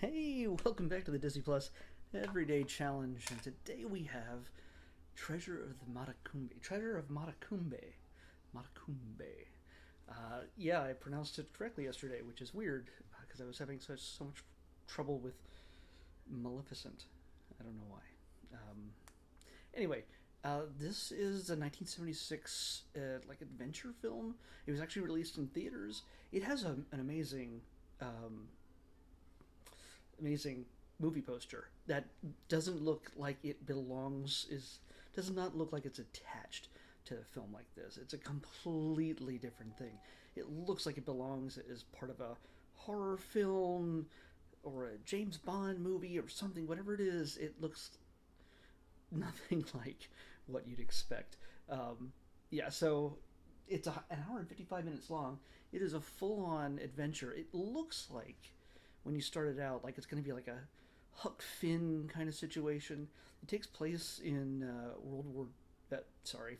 Hey, welcome back to the Disney Plus Everyday Challenge, and today we have Treasure of the Matecumbe. Treasure of Matecumbe. Matecumbe. Yeah, I pronounced it correctly yesterday, which is weird because I was having so much trouble with Maleficent. I don't know why. Anyway, this is a 1976 adventure film. It was actually released in theaters. It has an um, amazing movie poster that doesn't look like it belongs is does not look like it's attached to a film like this. It's a completely different thing. It looks like it belongs as part of a horror film or a James Bond movie or something. Whatever it is, it looks nothing like what you'd expect. Yeah, so it's an hour and 55 minutes long. It is a full on adventure. It looks like when you start it out, like it's going to be like a Huck Finn kind of situation. It takes place in sorry,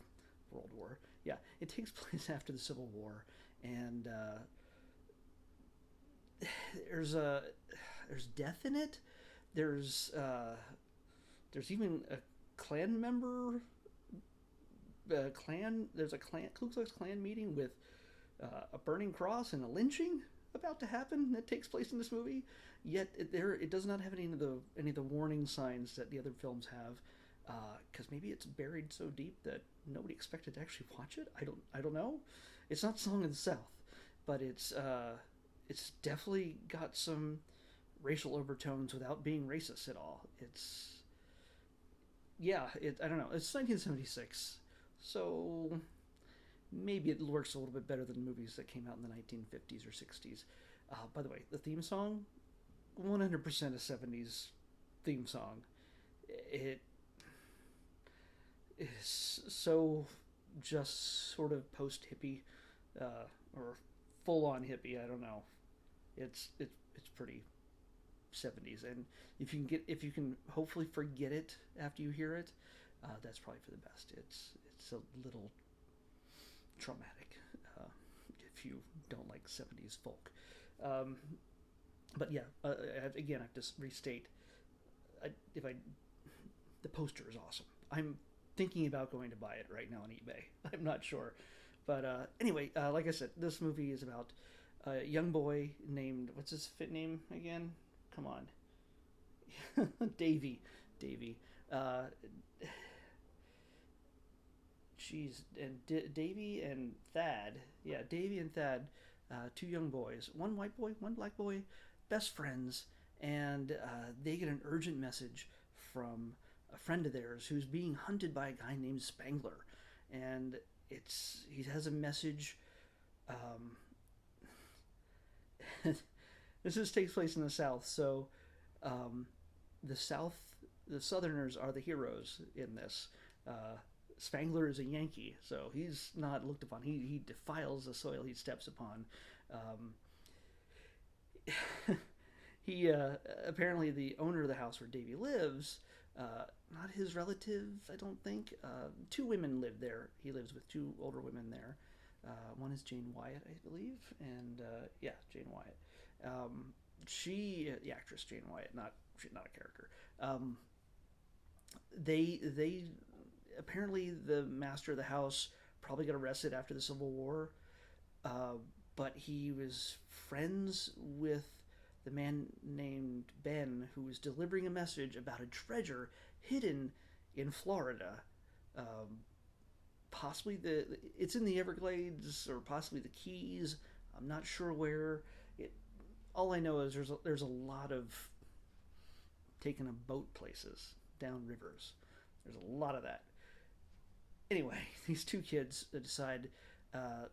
World War. Yeah, it takes place after the Civil War, and there's a there's death in it. There's uh, there's even a clan member. Clan. There's a clan Ku Klux Klan meeting with a burning cross and a lynching about to happen that takes place in this movie. Yet it does not have any of the warning signs that the other films have, because maybe it's buried so deep that nobody expected to actually watch it. I don't know. It's not Song of the South, but it's definitely got some racial overtones without being racist at all. I don't know. It's 1976, so maybe it works a little bit better than movies that came out in the 1950s or 60s. By the way, the theme song, 100% a 70s theme song. It is so just sort of post hippie, or full on hippie. I don't know. It's pretty 70s, and if you can hopefully forget it after you hear it, that's probably for the best. It's a little traumatic if you don't like 70s folk. Um, but yeah, again, I have to restate, if I the poster is awesome. I'm thinking about going to buy it right now on eBay. I'm not sure, but anyway, like I said, this movie is about a young boy named, what's his fit name again? Come on, Davy. Davy. Jeez, and Davy and Thad. Yeah, Davy and Thad, two young boys, one white boy, one black boy, best friends, and they get an urgent message from a friend of theirs who's being hunted by a guy named Spangler, and he has a message. Um, this takes place in the South, so um, the South, the Southerners are the heroes in this. Spangler is a Yankee, so he's not looked upon. He defiles the soil he steps upon. Um, he apparently the owner of the house where Davy lives, not his relative, I don't think. Two women live there. He lives with two older women there. One is Jane Wyatt, I believe, and yeah, Jane Wyatt. The actress Jane Wyatt, not a character. Um, they apparently the master of the house probably got arrested after the Civil War, uh, but he was friends with the man named Ben who was delivering a message about a treasure hidden in Florida. Um, Possibly it's in the Everglades or possibly the Keys. I'm not sure where. It All I know is there's a lot of taking a boat places down rivers. There's a lot of that. Anyway, these two kids decide,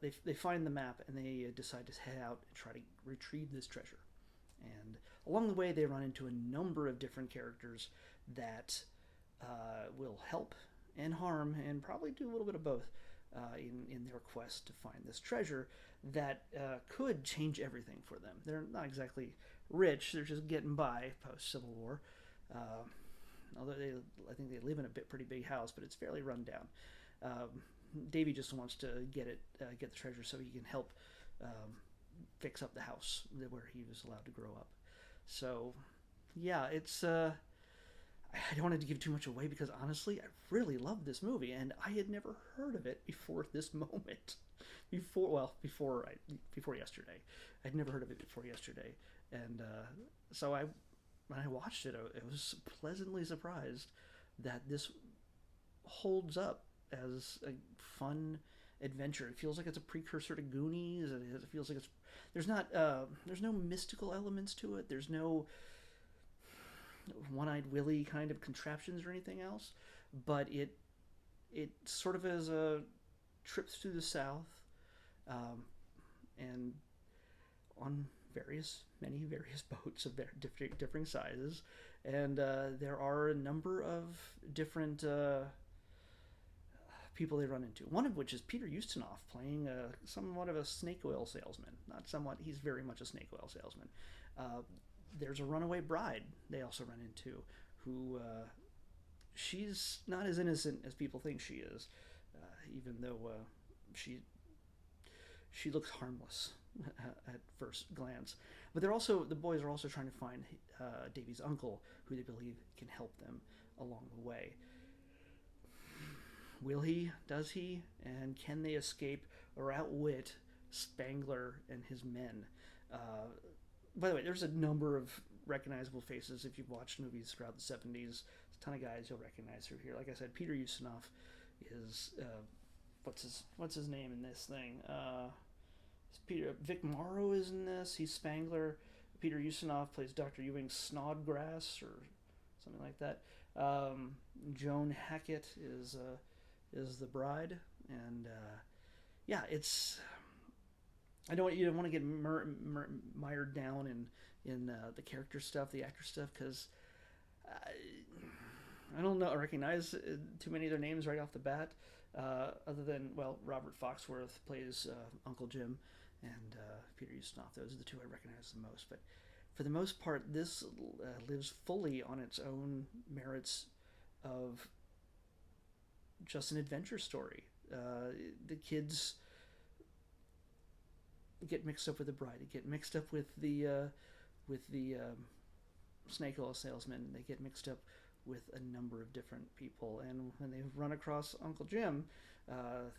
they find the map and they decide to head out and try to retrieve this treasure. And along the way, they run into a number of different characters that will help and harm and probably do a little bit of both in their quest to find this treasure that could change everything for them. They're not exactly rich; they're just getting by post Civil War. Uh, Although I think they live in a pretty big house, but it's fairly run down. Um, Davy just wants to get the treasure so he can help um, fix up the house where he was allowed to grow up. So Yeah, it's I don't want to give too much away because honestly, I really love this movie, and I had never heard of it before this moment. Before yesterday, I'd never heard of it before yesterday, and so I when I watched it, I was pleasantly surprised that this holds up as a fun adventure. It feels like it's a precursor to Goonies. It feels like there's no mystical elements to it. There's no one-eyed Willie kind of contraptions or anything else, but it sort of is a trip through the South, um, and on many various boats of differing sizes, and there are a number of different people they run into. One of which is Peter Ustinov playing somewhat of a snake oil salesman. Not somewhat, he's very much a snake oil salesman. Uh, there's a runaway bride they also run into who she's not as innocent as people think she is, even though she she looks harmless at first glance. But the boys are also trying to find Davy's uncle, who they believe can help them along the way. Will he? Does he? And can they escape or outwit Spangler and his men? Uh, by the way, there's a number of recognizable faces if you've watched movies throughout the 70s. There's a ton of guys you'll recognize through here. Like I said, Peter Ustinov is what's his name in this thing? Peter Vic Morrow is in this. He's Spangler. Peter Ustinov plays Dr. Ewing Snodgrass or something like that. Joan Hackett is the bride, and yeah, it's. I don't you don't want to get mired down in the character stuff, the actor stuff, because I don't know recognize too many of their names right off the bat. Other than Robert Foxworth plays Uncle Jim, and Peter Ustinov. Those are the two I recognize the most. But for the most part, this lives fully on its own merits of just an adventure story. The kids get mixed up with the bride. They get mixed up with the snake oil salesman. They get mixed up with a number of different people, and when they run across Uncle Jim,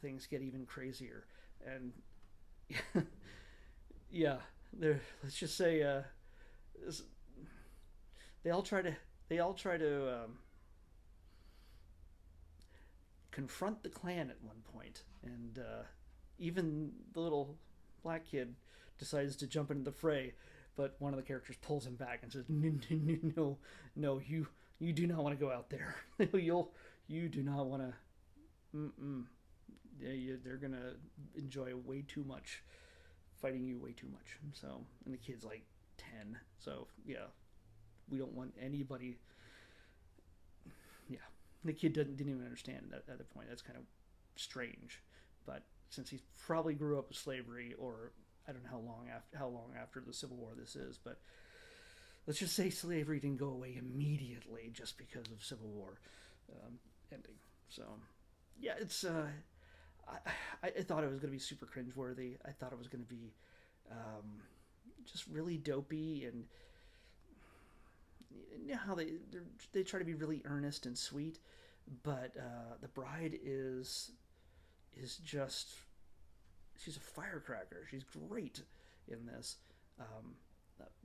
things get even crazier. And yeah, let's just say they all try to confront the Klan at one point, and even the little black kid decides to jump into the fray, but one of the characters pulls him back and says, "No, no, no, no, you do not want to go out there. You do not want to. Mm-mm. They're gonna enjoy way too much, fighting you way too much." So, and the kid's like 10, so yeah, we don't want anybody. Yeah, the kid didn't even understand that at the point. That's kind of strange, but since he probably grew up with slavery, or I don't know how long after the Civil War this is, but let's just say slavery didn't go away immediately just because of Civil War ending. So yeah, it's I thought it was going to be super cringeworthy. I thought it was going to be just really dopey, and you know how they try to be really earnest and sweet, but the bride is just she's a firecracker. She's great in this.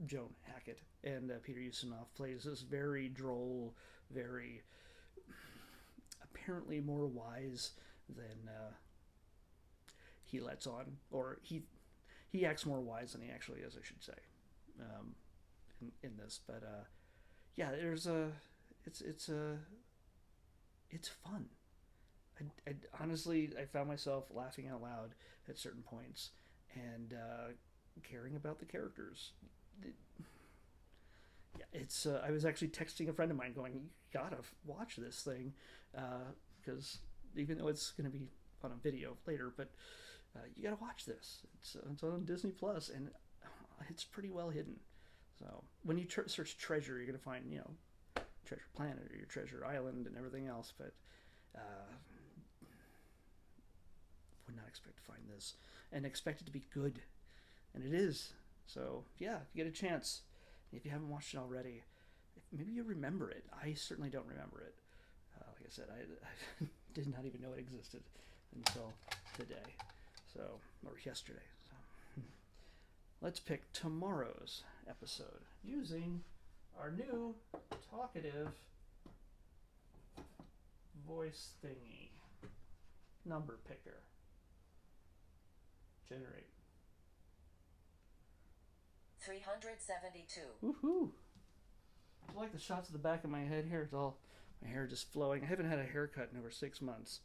Joan Hackett, and Peter Ustinov plays this very droll, very apparently more wise than he lets on, or he acts more wise than he actually is, I should say, in this. But yeah, it's fun. I honestly I found myself laughing out loud at certain points, and caring about the characters. Yeah, it's. I was actually texting a friend of mine, going, "You gotta watch this thing," because even though it's going to be on a video later, but you gotta watch this. It's on Disney Plus, and it's pretty well hidden. So when you search treasure, you're gonna find Treasure Planet or your Treasure Island and everything else, but would not expect to find this, and expect it to be good, and it is. So yeah, if you get a chance, if you haven't watched it already, Maybe you remember it. I certainly don't remember it. Like I said, I did not even know it existed until today, or yesterday. So let's pick tomorrow's episode using our new talkative voice thingy. Number picker. Generate. 372. Woohoo! I like the shots of the back of my head here. It's all my hair just flowing. I haven't had a haircut in over 6 months,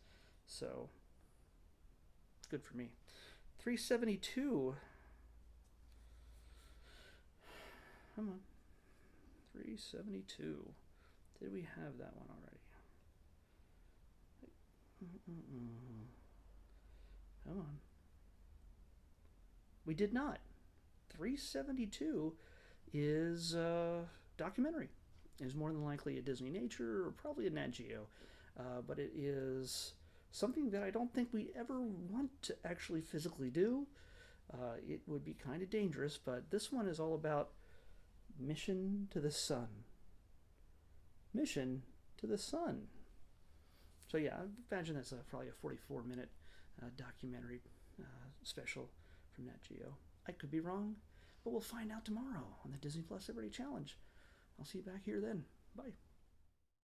so it's good for me. 372. Come on. 372. Did we have that one already? Come on. We did not. 372 is documentary. It is more than likely a Disney Nature or probably a Nat Geo, but it is something that I don't think we ever want to actually physically do. It would be kind of dangerous, but this one is all about mission to the sun. Mission to the sun. So yeah, I imagine that's probably a 44-minute documentary special from Nat Geo. I could be wrong, but we'll find out tomorrow on the Disney Plus Everybody Challenge. I'll see you back here then. Bye.